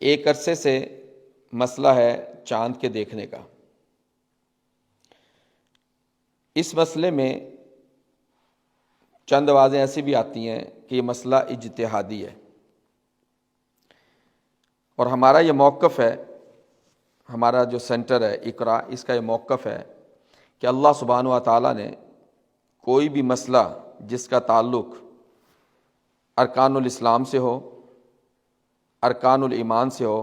ایک عرصے سے مسئلہ ہے چاند کے دیکھنے کا۔ اس مسئلے میں چند آوازیں ایسی بھی آتی ہیں کہ یہ مسئلہ اجتہادی ہے، اور ہمارا یہ موقف ہے، ہمارا جو سینٹر ہے اقرا، اس کا یہ موقف ہے کہ اللہ سبحانہ و تعالیٰ نے کوئی بھی مسئلہ جس کا تعلق ارکان الاسلام سے ہو، ارکان الایمان سے ہو،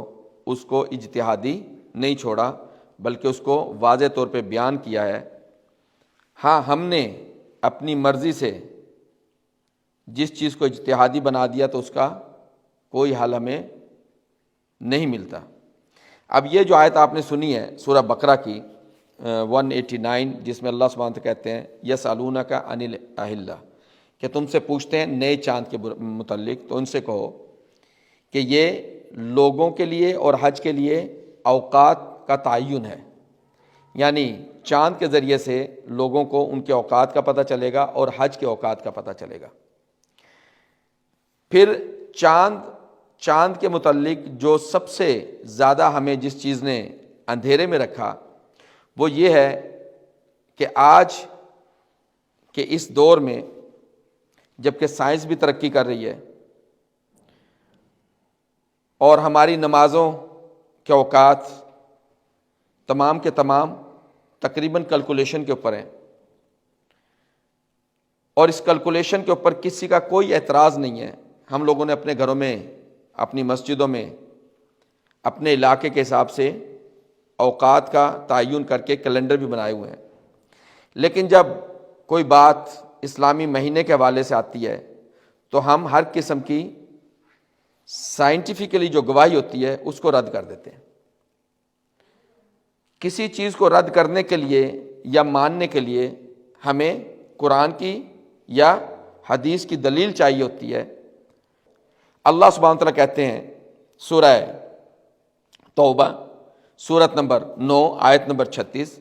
اس کو اجتہادی نہیں چھوڑا، بلکہ اس کو واضح طور پہ بیان کیا ہے۔ ہاں، ہم نے اپنی مرضی سے جس چیز کو اجتہادی بنا دیا تو اس کا کوئی حل ہمیں نہیں ملتا۔ اب یہ جو آیت آپ نے سنی ہے سورہ بقرہ کی 189، جس میں اللہ سبحانہ وتعالیٰ کہتے ہیں یسألونک عن الأہلہ، کہ تم سے پوچھتے ہیں نئے چاند کے متعلق، تو ان سے کہو کہ یہ لوگوں کے لیے اور حج کے لیے اوقات کا تعین ہے، یعنی چاند کے ذریعے سے لوگوں کو ان کے اوقات کا پتہ چلے گا اور حج کے اوقات کا پتہ چلے گا۔ پھر چاند کے متعلق جو سب سے زیادہ ہمیں جس چیز نے اندھیرے میں رکھا وہ یہ ہے کہ آج کے اس دور میں جبکہ سائنس بھی ترقی کر رہی ہے اور ہماری نمازوں کے اوقات تمام کے تمام تقریباً کیلکولیشن کے اوپر ہیں، اور اس کیلکولیشن کے اوپر کسی کا کوئی اعتراض نہیں ہے۔ ہم لوگوں نے اپنے گھروں میں، اپنی مسجدوں میں، اپنے علاقے کے حساب سے اوقات کا تعین کر کے کیلنڈر بھی بنائے ہوئے ہیں، لیکن جب کوئی بات اسلامی مہینے کے حوالے سے آتی ہے تو ہم ہر قسم کی سائنٹیفکلی جو گواہی ہوتی ہے اس کو رد کر دیتے ہیں۔ کسی چیز کو رد کرنے کے لیے یا ماننے کے لیے ہمیں قرآن کی یا حدیث کی دلیل چاہیے ہوتی ہے۔ اللہ سبحانہ وتعالیٰ کہتے ہیں سورہ توبہ سورت نمبر 9 آیت نمبر 36،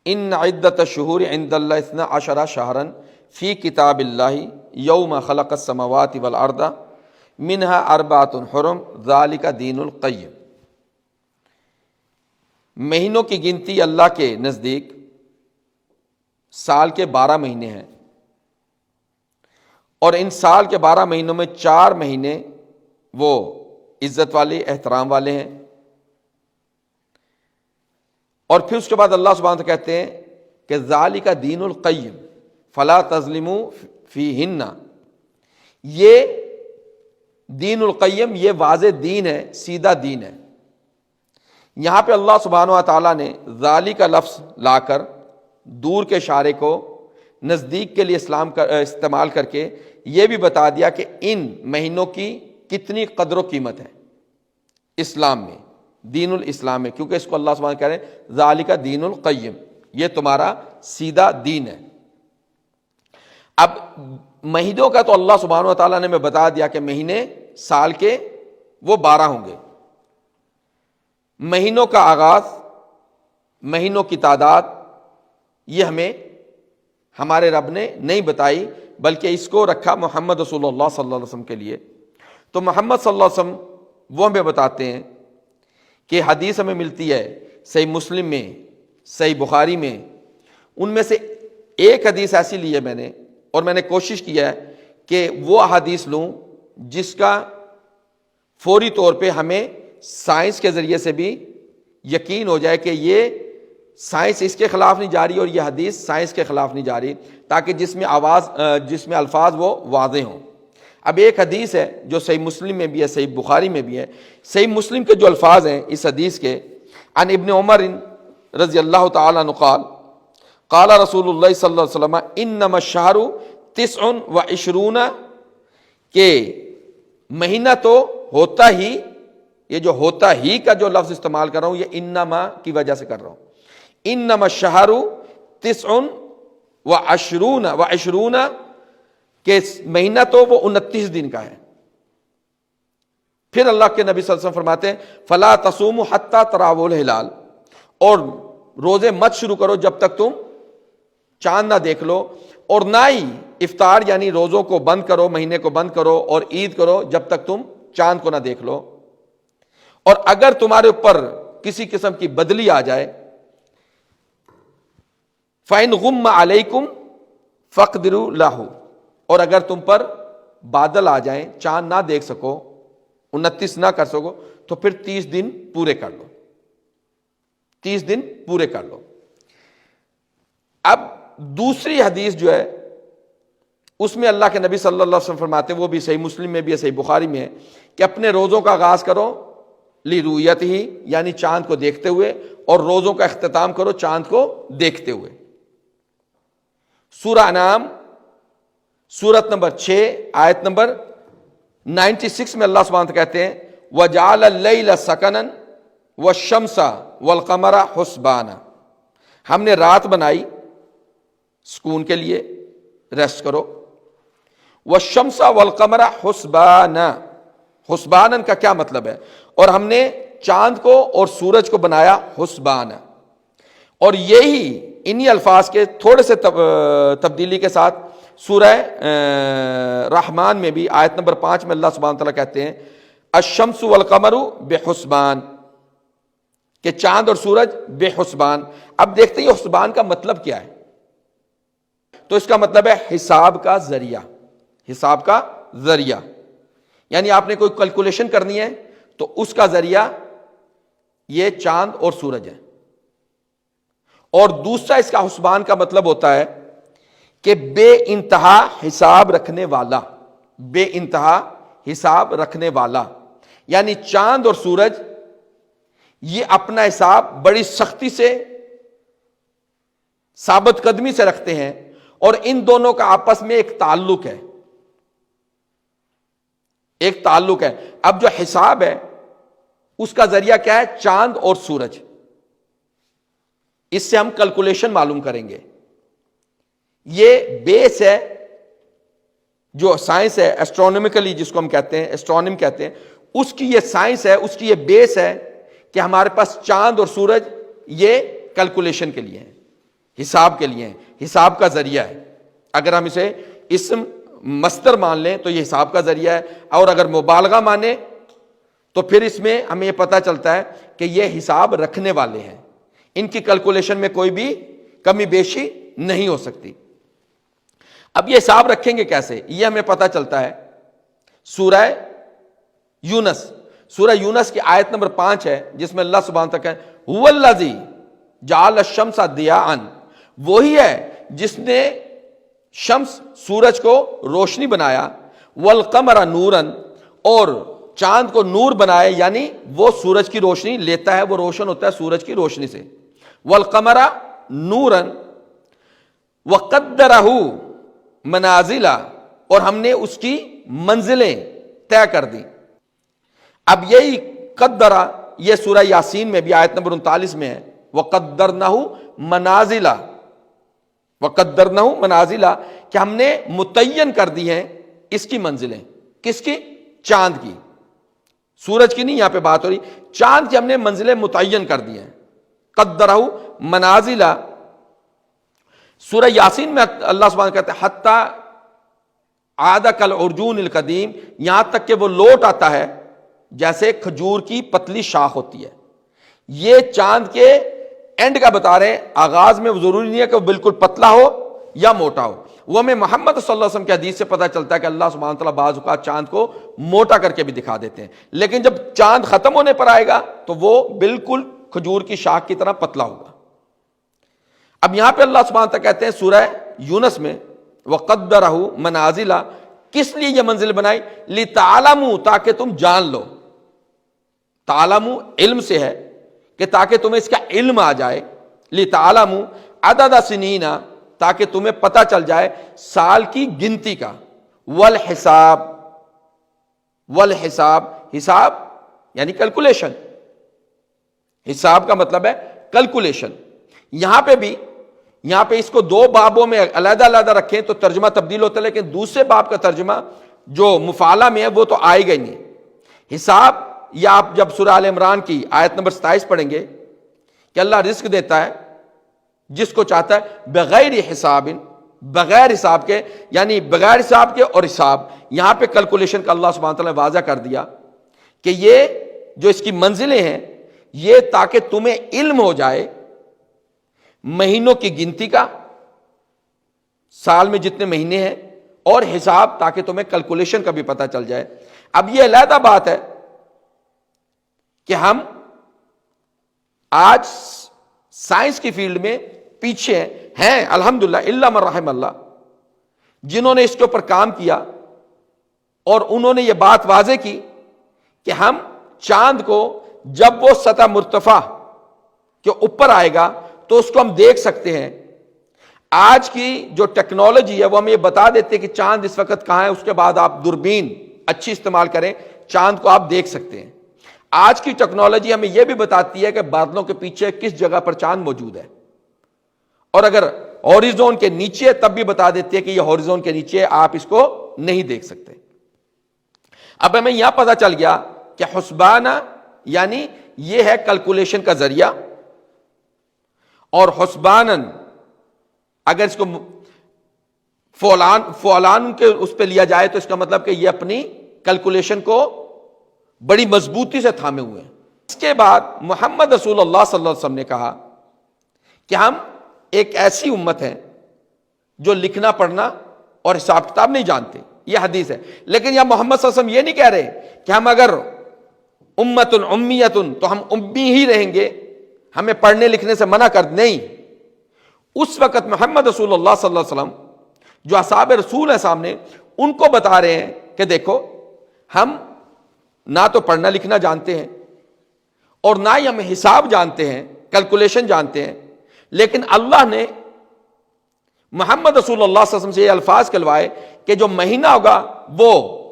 ان عدت الشہور عند اللہ 12 شہرا فی کتاب اللہ یوم خلق السماوات والارض منہا اربعۃ حرم ذالک دین القیم۔ مہینوں کی گنتی اللہ کے نزدیک سال کے 12 مہینے ہیں، اور ان سال کے 12 مہینوں میں 4 مہینے وہ عزت والے، احترام والے ہیں، اور پھر اس کے بعد اللہ سبحانہ وتعالیٰ کہتے ہیں کہ ذالک دین القیم فلا تظلموا فیہن۔ یہ دین القیم، یہ واضح دین ہے، سیدھا دین ہے۔ یہاں پہ اللہ سبحانہ و تعالیٰ نے ذالک کا لفظ لا کر دور کے اشارے کو نزدیک کے لیے استعمال کر کے یہ بھی بتا دیا کہ ان مہینوں کی کتنی قدر و قیمت ہے اسلام میں، دین الاسلام میں، کیونکہ اس کو اللہ سبحانہ کہہ رہے ہیں ذالک دین القیم، یہ تمہارا سیدھا دین ہے۔ اب مہینوں کا تو اللہ سبحانہ و تعالیٰ نے ہمیں بتا دیا کہ مہینے سال کے وہ 12 ہوں گے۔ مہینوں کا آغاز، مہینوں کی تعداد یہ ہمیں ہمارے رب نے نہیں بتائی، بلکہ اس کو رکھا محمد رسول اللہ صلی اللہ علیہ وسلم کے لیے۔ تو محمد صلی اللہ علیہ وسلم وہ ہمیں بتاتے ہیں کہ حدیث ہمیں ملتی ہے صحیح مسلم میں، صحیح بخاری میں، ان میں سے ایک حدیث ایسی لی ہے میں نے، اور میں نے کوشش کیا ہے کہ وہ حدیث لوں جس کا فوری طور پہ ہمیں سائنس کے ذریعے سے بھی یقین ہو جائے کہ یہ سائنس اس کے خلاف نہیں جا رہی اور یہ حدیث سائنس کے خلاف نہیں جا رہی، تاکہ جس میں الفاظ وہ واضح ہوں۔ اب ایک حدیث ہے جو صحیح مسلم میں بھی ہے، صحیح بخاری میں بھی ہے۔ صحیح مسلم کے جو الفاظ ہیں اس حدیث کے، عن ابن عمر رضی اللہ تعالی عنہ قال قال رسول اللہ صلی اللہ علیہ وسلم انما الشہر 29، کہ مہینہ تو ہوتا ہی، یہ جو ہوتا ہی کا جو لفظ استعمال کر رہا ہوں یہ انما کی وجہ سے کر رہا ہوں، انما الشہر 29 کہ مہینہ تو وہ 29 دن کا ہے۔ پھر اللہ کے نبی صلی اللہ علیہ وسلم فرماتے ہیں فلا تصوموا حتی تراؤا الہلال، اور روزے مت شروع کرو جب تک تم چاند نہ دیکھ لو، اور نہ ہی افطار یعنی روزوں کو بند کرو، مہینے کو بند کرو اور عید کرو جب تک تم چاند کو نہ دیکھ لو۔ اور اگر تمہارے اوپر کسی قسم کی بدلی آ جائے، فَإِنْ غُمَّ عَلَيْكُمْ فَاقْدِرُوا لَهُ، اور اگر تم پر بادل آ جائیں، چاند نہ دیکھ سکو، 29 نہ کر سکو، تو پھر 30 دن پورے کر لو، 30 دن پورے کر لو۔ اب دوسری حدیث جو ہے اس میں اللہ کے نبی صلی اللہ علیہ وسلم فرماتے ہیں، وہ بھی صحیح مسلم میں بھی ہے، صحیح بخاری میں ہے، کہ اپنے روزوں کا آغاز کرو لِرُؤْيَتِهِ، یعنی چاند کو دیکھتے ہوئے، اور روزوں کا اختتام کرو چاند کو دیکھتے ہوئے۔ سورہ انعام سورت نمبر 6 آیت نمبر 96 میں اللہ سبحانہ کہتے ہیں وَجَعَلَ اللَّيْلَ سَكَنًا وَالشَّمْسَ وَالْقَمَرَ حُسْبَانًا، ہم نے رات بنائی سکون کے لیے، ریسٹ کرو، وَالشَّمْسَ وَالْقَمَرَ حُسْبَانًا، حسبانن کا کیا مطلب ہے؟ اور ہم نے چاند کو اور سورج کو بنایا حسبان، اور یہی انہی الفاظ کے تھوڑے سے تبدیلی کے ساتھ سورہ رحمان میں بھی آیت نمبر 5 میں اللہ سبحانہ تعالیٰ کہتے ہیں الشمس والقمر بحسبان، کہ چاند اور سورج بے حسبان۔ اب دیکھتے ہیں یہ حسبان کا مطلب کیا ہے؟ تو اس کا مطلب ہے حساب کا ذریعہ، حساب کا ذریعہ، یعنی آپ نے کوئی کیلکولیشن کرنی ہے تو اس کا ذریعہ یہ چاند اور سورج ہے۔ اور دوسرا اس کا حسبان کا مطلب ہوتا ہے کہ بے انتہا حساب رکھنے والا، بے انتہا حساب رکھنے والا، یعنی چاند اور سورج یہ اپنا حساب بڑی سختی سے، ثابت قدمی سے رکھتے ہیں، اور ان دونوں کا آپس میں ایک تعلق ہے، ایک تعلق ہے۔ اب جو حساب ہے اس کا ذریعہ کیا ہے؟ چاند اور سورج، اس سے ہم کیلکولیشن معلوم کریں گے۔ یہ بیس ہے جو سائنس ہے، ایسٹرونومیکلی جس کو ہم کہتے ہیں، ایسٹرونم کہتے ہیں، اس کی یہ سائنس ہے، اس کی یہ بیس ہے کہ ہمارے پاس چاند اور سورج یہ کیلکولیشن کے لیے ہیں، حساب کے لیے ہیں، حساب کا ذریعہ ہے۔ اگر ہم اسے اسم مصدر مان لیں تو یہ حساب کا ذریعہ ہے، اور اگر مبالغہ مانے تو پھر اس میں ہمیں یہ پتہ چلتا ہے کہ یہ حساب رکھنے والے ہیں، ان کی کیلکولیشن میں کوئی بھی کمی بیشی نہیں ہو سکتی۔ اب یہ حساب رکھیں گے کیسے؟ یہ ہمیں پتہ چلتا ہے سورہ یونس، سورہ یونس کی آیت نمبر 5 ہے، جس میں اللہ سبحانہ تعالیٰ کہتے ہیں هُوَ الَّذِي جَعَلَ الشَّمْسَ ضِيَاءً، وہی ہے جس نے شمس سورج کو روشنی بنایا، وَالْقَمَرَ نُورًا، اور چاند کو نور بنایا، یعنی وہ سورج کی روشنی لیتا ہے، وہ روشن ہوتا ہے سورج کی روشنی سے، وَالْقَمَرَ نُورًا وَقَدَّرَهُ منازل، اور ہم نے اس کی منزلیں طے کر دی۔ اب یہی قدرہ یہ سورہ یاسین میں بھی آیت نمبر 39 میں ہے وَقَدَّرْنَهُ مَنَازِلَ، وَقَدَّرْنَهُ مَنَازِلَ، کہ ہم نے متعین کر دی ہیں اس کی منزلیں، کس کی؟ چاند کی، سورج کی نہیں یہاں پہ بات ہو رہی، چاند کی ہم نے منزلیں متعین کر دی ہیں، قَدَّرَهُ مَنَازِلَ۔ سورہ یاسین میں اللہ سبحانہ کہتے ہیں حتی عاد کالعرجون القدیم، یہاں تک کہ وہ لوٹ آتا ہے جیسے کھجور کی پتلی شاخ ہوتی ہے۔ یہ چاند کے اینڈ کا بتا رہے ہیں، آغاز میں ضروری نہیں ہے کہ وہ بالکل پتلا ہو یا موٹا ہو۔ وہ ہمیں محمد صلی اللہ علیہ وسلم کی حدیث سے پتہ چلتا ہے کہ اللہ سبحانہ تعالیٰ بعض اوقات چاند کو موٹا کر کے بھی دکھا دیتے ہیں، لیکن جب چاند ختم ہونے پر آئے گا تو وہ بالکل کھجور کی شاخ کی طرح پتلا ہوگا۔ اب یہاں پہ اللہ سبحانہ تعالیٰ کہتے ہیں سورہ یونس میں وَقَدَّرَهُ مَنَازِلَ، کس لیے یہ منزل بنائی؟ لِتَعْلَمُوا، تاکہ تم جان لو، تعلموا علم سے ہے کہ تاکہ تمہیں اس کا علم آ جائے، لِتَعْلَمُوا عَدَدَ سِنِينَ، تاکہ تمہیں پتہ چل جائے سال کی گنتی کا، والحساب، والحساب، حساب یعنی کیلکولیشن، حساب کا مطلب ہے کیلکولیشن۔ یہاں پہ بھی، یہاں پہ اس کو دو بابوں میں علیحدہ علیحدہ رکھیں تو ترجمہ تبدیل ہوتا ہے، لیکن دوسرے باب کا ترجمہ جو مفعلہ میں ہے وہ تو آئے گا ہی نہیں۔ حساب، یا آپ جب سورہ آل عمران کی آیت نمبر 27 پڑھیں گے کہ اللہ رزق دیتا ہے جس کو چاہتا ہے بغیر حساب، بغیر حساب کے، یعنی بغیر حساب کے اور حساب، یہاں پہ کیلکولیشن کا اللہ سبحانہ تعالیٰ نے واضح کر دیا کہ یہ جو اس کی منزلیں ہیں یہ تاکہ تمہیں علم ہو جائے مہینوں کی گنتی کا، سال میں جتنے مہینے ہیں، اور حساب تاکہ تمہیں کیلکولیشن کا بھی پتہ چل جائے۔ اب یہ علیحدہ بات ہے کہ ہم آج سائنس کی فیلڈ میں پیچھے ہیں الحمدللہ، الا من رحم اللہ، جنہوں نے اس کے اوپر کام کیا اور انہوں نے یہ بات واضح کی کہ ہم چاند کو جب وہ سطح مرتفع کے اوپر آئے گا تو اس کو ہم دیکھ سکتے ہیں۔ آج کی جو ٹیکنالوجی ہے وہ ہمیں یہ بتا دیتے کہ چاند اس وقت کہاں ہے، اس کے بعد آپ دوربین اچھی استعمال کریں، چاند کو آپ دیکھ سکتے ہیں۔ آج کی ٹیکنالوجی ہمیں یہ بھی بتاتی ہے کہ بادلوں کے پیچھے کس جگہ پر چاند موجود ہے، اور اگر ہاریزون کے نیچے تب بھی بتا دیتے ہیں کہ یہ ہاریزون کے نیچے، آپ اس کو نہیں دیکھ سکتے۔ اب ہمیں یہاں پتہ چل گیا کہ حسبانہ یعنی یہ ہے کیلکولیشن کا ذریعہ، اور حسبانن اگر اس کو فعلان کے اس پہ لیا جائے تو اس کا مطلب کہ یہ اپنی کیلکولیشن کو بڑی مضبوطی سے تھامے ہوئے ہیں۔ اس کے بعد محمد رسول اللہ صلی اللہ علیہ وسلم نے کہا کہ ہم ایک ایسی امت ہے جو لکھنا پڑھنا اور حساب کتاب نہیں جانتے، یہ حدیث ہے، لیکن یہ محمد صلی اللہ علیہ وسلم یہ نہیں کہہ رہے کہ ہم اگر امت امیت تو ہم امی ہی رہیں گے، ہمیں پڑھنے لکھنے سے منع کر، نہیں۔ اس وقت محمد رسول اللہ صلی اللہ علیہ وسلم جو اصحاب رسول ہیں سامنے، ان کو بتا رہے ہیں کہ دیکھو ہم نہ تو پڑھنا لکھنا جانتے ہیں اور نہ ہی ہم حساب جانتے ہیں، کیلکولیشن جانتے ہیں، لیکن اللہ نے محمد رسول اللہ صلی اللہ علیہ وسلم سے یہ الفاظ کہلوائے کہ جو مہینہ ہوگا وہ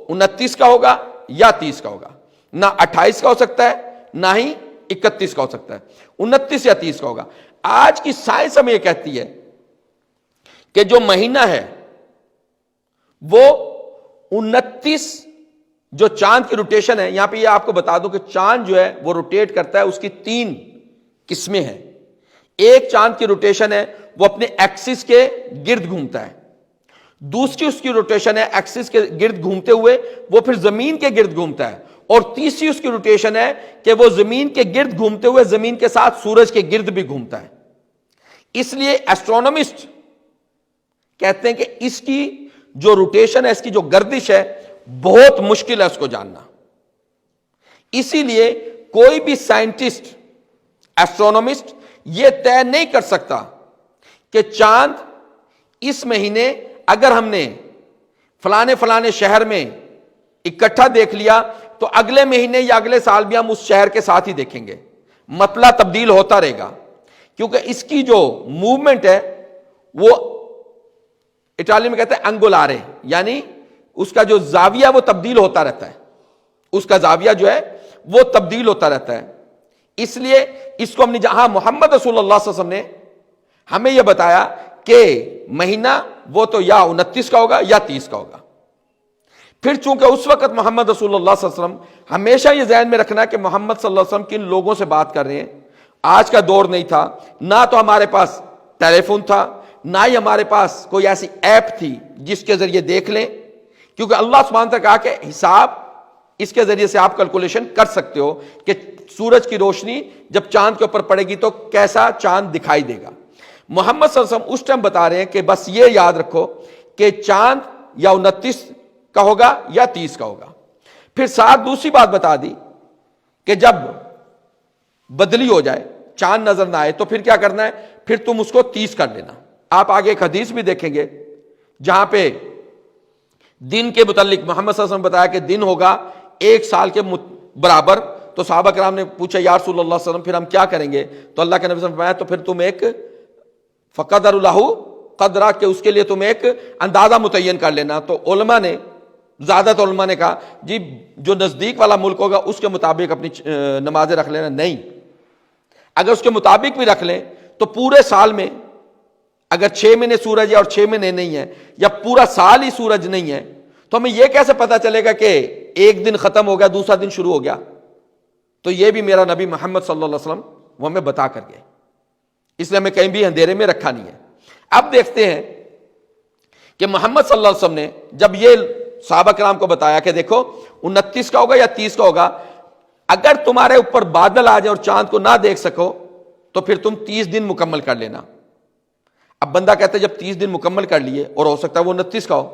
29 کا ہوگا یا 30 کا ہوگا، نہ 28 کا ہو سکتا ہے نہ ہی 31 کا ہو سکتا ہے، 29 یا 30 کا ہوگا۔ آج کی سائنس ہمیں یہ کہتی ہے کہ جو مہینہ ہے وہ 29، جو چاند کی روٹیشن ہے، یہاں پہ یہ آپ کو بتا دوں کہ چاند جو ہے وہ روٹیٹ کرتا ہے، اس کی 3 قسمیں ہیں۔ ایک چاند کی روٹیشن ہے وہ اپنے ایکسس کے گرد گھومتا ہے، دوسری اس کی روٹیشن ہے ایکسس کے گرد گھومتے ہوئے وہ پھر زمین کے گرد گھومتا ہے، اور تیسری اس کی روٹیشن ہے کہ وہ زمین کے گرد گھومتے ہوئے زمین کے ساتھ سورج کے گرد بھی گھومتا ہے۔ اس لیے ایسٹرونومسٹ کہتے ہیں کہ اس کی جو روٹیشن ہے، اس کی جو گردش ہے، بہت مشکل ہے اس کو جاننا۔ اسی لیے کوئی بھی سائنٹسٹ، ایسٹرونومسٹ یہ طے نہیں کر سکتا کہ چاند اس مہینے اگر ہم نے فلانے شہر میں اکٹھا دیکھ لیا تو اگلے مہینے یا اگلے سال بھی ہم اس شہر کے ساتھ ہی دیکھیں گے، مطلع تبدیل ہوتا رہے گا، کیونکہ اس کی جو موومنٹ ہے وہ اٹالی میں کہتے ہیں انگولارے، یعنی اس کا جو زاویہ وہ تبدیل ہوتا رہتا ہے، اس کا زاویہ جو ہے وہ تبدیل ہوتا رہتا ہے۔ اس لیے اس کو ہم نے جہاں محمد رسول اللہ صلی اللہ علیہ وسلم نے ہمیں یہ بتایا کہ مہینہ وہ تو یا 29 کا ہوگا یا 30 کا ہوگا۔ پھر چونکہ اس وقت محمد رسول اللہ صلی اللہ علیہ وسلم، ہمیشہ یہ ذہن میں رکھنا کہ محمد صلی اللہ علیہ وسلم کن لوگوں سے بات کر رہے ہیں۔ آج کا دور نہیں تھا، نہ تو ہمارے پاس ٹیلی فون تھا، نہ ہی ہمارے پاس کوئی ایسی ایپ تھی جس کے ذریعے دیکھ لیں، کیونکہ اللہ سبحانہ نے کہا کہ حساب اس کے ذریعے سے آپ کیلکولیشن کر سکتے ہو کہ سورج کی روشنی جب چاند کے اوپر پڑے گی تو کیسا چاند دکھائی دے گا۔ محمد صلی اللہ علیہ وسلم اس ٹائم بتا رہے ہیں کہ بس یہ یاد رکھو کہ چاند یا 29 کا ہوگا یا 30 کا ہوگا۔ پھر ساتھ دوسری بات بتا دی کہ جب بدلی ہو جائے، چاند نظر نہ آئے، تو پھر کیا کرنا ہے، پھر تم اس کو 30 کر لینا۔ آپ آگے ایک حدیث بھی دیکھیں گے جہاں پہ دن کے متعلق محمد صلی اللہ علیہ وسلم بتایا کہ دن ہوگا 1 سال کے برابر۔ تو صحابہ کرام نے پوچھا یا رسول اللہ صلی اللہ علیہ وسلم پھر ہم کیا کریں گے؟ تو اللہ کے نبی صلی اللہ علیہ وسلم نے فرمایا تو پھر تم ایک فقدر اللہ قدرہ، کہ اس کے لیے تم ایک اندازہ متعین کر لینا۔ تو علماء نے، زیادہ تو علماء نے کہا جی جو نزدیک والا ملک ہوگا اس کے مطابق اپنی نمازیں رکھ لینا۔ نہیں، اگر اس کے مطابق بھی رکھ لیں تو پورے سال میں اگر 6 مہینے سورج ہے اور 6 مہینے نہیں ہے، یا پورا سال ہی سورج نہیں ہے، تو ہمیں یہ کیسے پتا چلے گا کہ ایک دن ختم ہو گیا دوسرا دن شروع ہو گیا؟ تو یہ بھی میرا نبی محمد صلی اللہ علیہ وسلم وہ ہمیں بتا کر گئے، اس لیے ہمیں کہیں بھی اندھیرے میں رکھا نہیں ہے۔ اب دیکھتے ہیں کہ محمد صلی اللہ علیہ وسلم نے جب یہ صحابہ کرام کو بتایا کہ دیکھو 29 کا ہوگا یا 30 کا ہوگا، اگر تمہارے اوپر بادل آ جائے اور چاند کو نہ دیکھ سکو تو پھر تم 30 دن مکمل کر لینا۔ اب بندہ کہتا ہے جب 30 دن مکمل کر لیے اور ہو سکتا ہے وہ 29 کا ہو،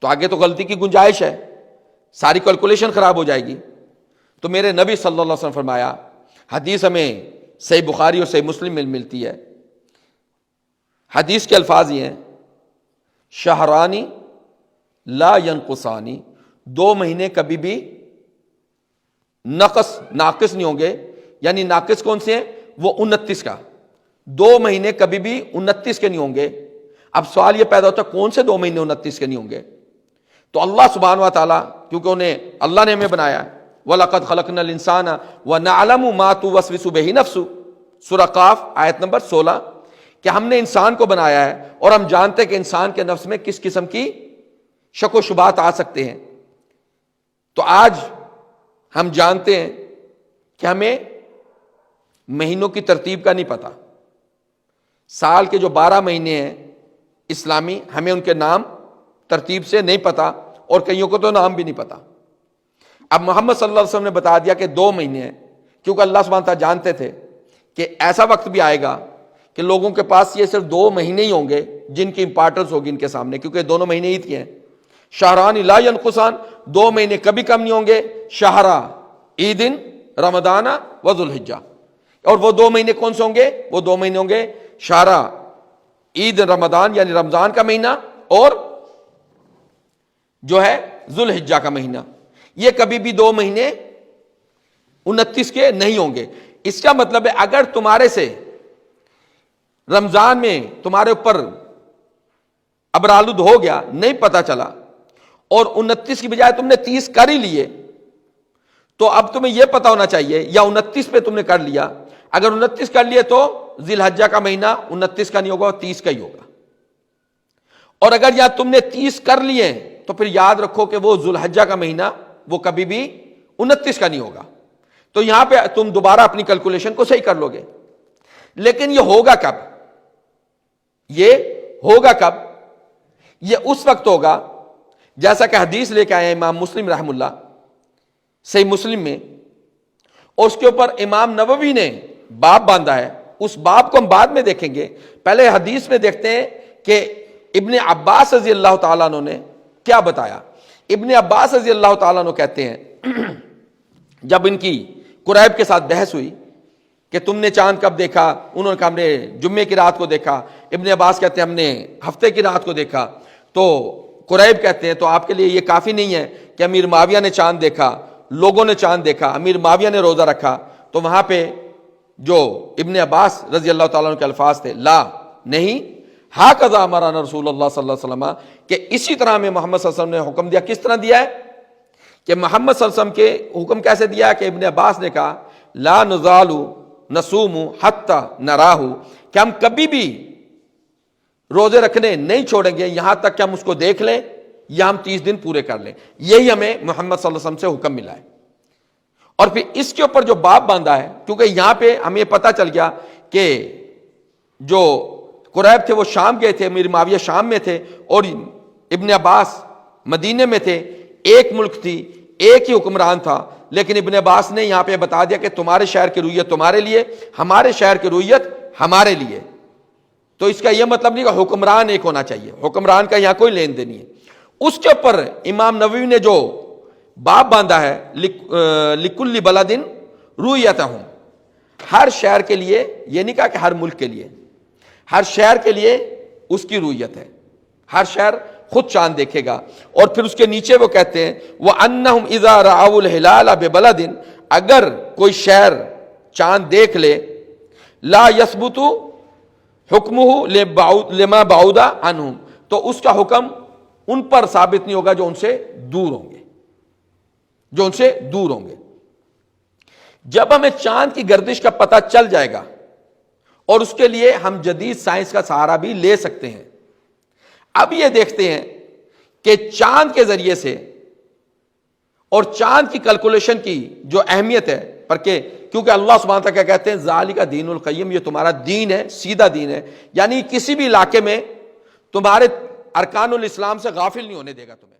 تو آگے تو غلطی کی گنجائش ہے، ساری کیلکولیشن خراب ہو جائے گی۔ تو میرے نبی صلی اللہ علیہ وسلم فرمایا، حدیث ہمیں صحیح بخاری اور صحیح مسلم میں ملتی ہے، حدیث کے الفاظ یہ ہیں، شہرانی لا ینقصانی، 2 مہینے کبھی بھی ناقص نہیں ہوں گے۔ یعنی ناقص کون سے ہیں؟ وہ 29 کا، 2 مہینے کبھی بھی 29 کے نہیں ہوں گے۔ اب سوال یہ پیدا ہوتا ہے کون سے 2 مہینے 29 کے نہیں ہوں گے؟ تو اللہ سبحانہ و تعالیٰ، کیونکہ اللہ نے ہمیں بنایا ہے، وَلَقَدْ خَلَقْنَا الْإِنسَانَ وَنَعْلَمُ مَا تُوَسْوِسُ بِهِ نَفْسُهُ، سورہ قاف آیت نمبر 16، کہ ہم نے انسان کو بنایا ہے اور ہم جانتے ہیں کہ انسان کے نفس میں کس قسم کی شک و شبہات آ سکتے ہیں۔ تو آج ہم جانتے ہیں کہ ہمیں مہینوں کی ترتیب کا نہیں پتہ، سال کے جو 12 مہینے ہیں اسلامی، ہمیں ان کے نام ترتیب سے نہیں پتہ، اور کئیوں کو تو نام بھی نہیں پتہ۔ اب محمد صلی اللہ علیہ وسلم نے بتا دیا کہ 2 مہینے ہیں، کیونکہ اللہ سبحانہ تعالیٰ جانتے تھے کہ ایسا وقت بھی آئے گا کہ لوگوں کے پاس یہ صرف 2 مہینے ہی ہوں گے جن کی امپارٹنس ہوگی ان کے سامنے، کیونکہ دونوں مہینے عید کے ہیں۔ شہران لا ینقصان، 2 مہینے کبھی کم نہیں ہوں گے، شہرا عید رمضان و ذوالحجہ، اور وہ 2 مہینے کون سے ہوں گے؟ وہ 2 مہینے ہوں گے شہرا عید رمضان یعنی رمضان کا مہینہ، اور جو ہے ذوالحجہ کا مہینہ۔ یہ کبھی بھی 2 مہینے 29 کے نہیں ہوں گے۔ اس کا مطلب ہے اگر تمہارے سے رمضان میں تمہارے اوپر ابرالود ہو گیا، نہیں پتا چلا، اور 29 کی بجائے تم نے 30 کر ہی لیے، تو اب تمہیں یہ پتا ہونا چاہیے، یا 29 پہ تم نے کر لیا، اگر 29 کر لیے تو ذی الحجہ کا مہینہ 29 کا نہیں ہوگا، 30 کا ہی ہوگا۔ اور اگر یا تم نے 30 کر لیے تو پھر یاد رکھو کہ وہ ذی الحجہ کا مہینہ وہ کبھی بھی 29 کا نہیں ہوگا۔ تو یہاں پہ تم دوبارہ اپنی کیلکولیشن کو صحیح کر لو گے۔ لیکن یہ ہوگا کب؟ یہ ہوگا کب؟ یہ اس وقت ہوگا جیسا کہ حدیث لے کے آئے ہیں امام مسلم رحم اللہ صحیح مسلم میں، اور اس کے اوپر امام نووی نے باب باندھا ہے، اس باب کو ہم بعد میں دیکھیں گے، پہلے حدیث میں دیکھتے ہیں کہ ابن عباس رضی اللہ تعالیٰ عنہ نے کیا بتایا۔ ابن عباس رضی اللہ تعالیٰ عنہ کہتے ہیں جب ان کی قریب کے ساتھ بحث ہوئی کہ تم نے چاند کب دیکھا، انہوں نے کہا ہم نے جمعے کی رات کو دیکھا، ابن عباس کہتے ہیں ہم نے ہفتے کی رات کو دیکھا، تو قریب کہتے ہیں تو آپ کے لیے یہ کافی نہیں ہے کہ امیر معاویہ نے چاند دیکھا، لوگوں نے چاند دیکھا، امیر معاویہ نے روزہ رکھا۔ تو وہاں پہ جو ابن عباس رضی اللہ تعالیٰ عنہ کے الفاظ تھے، لا نہیں، ہاکذا امرنا رسول اللہ صلی اللہ علیہ وسلم، کہ اسی طرح میں محمد صلی اللہ علیہ وسلم نے حکم دیا۔ کس طرح دیا ہے؟ کہ محمد صلی اللہ علیہ وسلم کے حکم کیسے دیا ہے کہ ابن عباس نے کہا لا نزال نصوم حتی نراہ، کہ ہم کبھی بھی روزے رکھنے نہیں چھوڑیں گے یہاں تک کہ ہم اس کو دیکھ لیں یا ہم 30 دن پورے کر لیں۔ یہی ہمیں محمد صلی اللہ علیہ وسلم سے حکم ملا ہے۔ اور پھر اس کے اوپر جو باب باندھا ہے، کیونکہ یہاں پہ ہمیں پتہ چل گیا کہ جو قریب تھے وہ شام گئے تھے، امیر معاویہ شام میں تھے اور ابن عباس مدینے میں تھے، ایک ملک تھی، ایک ہی حکمران تھا، لیکن ابن عباس نے یہاں پہ بتا دیا کہ تمہارے شہر کی رویت تمہارے لیے، ہمارے شہر کی رویت ہمارے لیے۔ تو اس کا یہ مطلب نہیں کہ حکمران ایک ہونا چاہیے، حکمران کا یہاں کوئی لین دین نہیں ہے۔ اس کے اوپر امام نووی نے جو باب باندھا ہے لکل بلد رویتہم، ہر شہر کے لیے، یہ نہیں کہا کہ ہر ملک کے لیے، ہر شہر کے لیے اس کی رویت ہے، ہر شہر خود چاند دیکھے گا۔ اور پھر اس کے نیچے وہ کہتے ہیں وَأَنَّهُمْ إِذَا رَأَوُا الْهِلَالَ بِبَلَدٍ، اگر کوئی شہر چاند دیکھ لے لا يثبت حکمہ لما بعود عنہم، تو اس کا حکم ان پر ثابت نہیں ہوگا جو ان سے دور ہوں گے، جو ان سے دور ہوں گے۔ جب ہمیں چاند کی گردش کا پتہ چل جائے گا اور اس کے لیے ہم جدید سائنس کا سہارا بھی لے سکتے ہیں۔ اب یہ دیکھتے ہیں کہ چاند کے ذریعے سے اور چاند کی کیلکولیشن کی جو اہمیت ہے، پر کیونکہ اللہ سبحانہ وتعالیٰ کیا کہتے ہیں ذالک دین القیم، یہ تمہارا دین ہے، سیدھا دین ہے، یعنی کسی بھی علاقے میں تمہارے ارکان الاسلام سے غافل نہیں ہونے دے گا تمہیں۔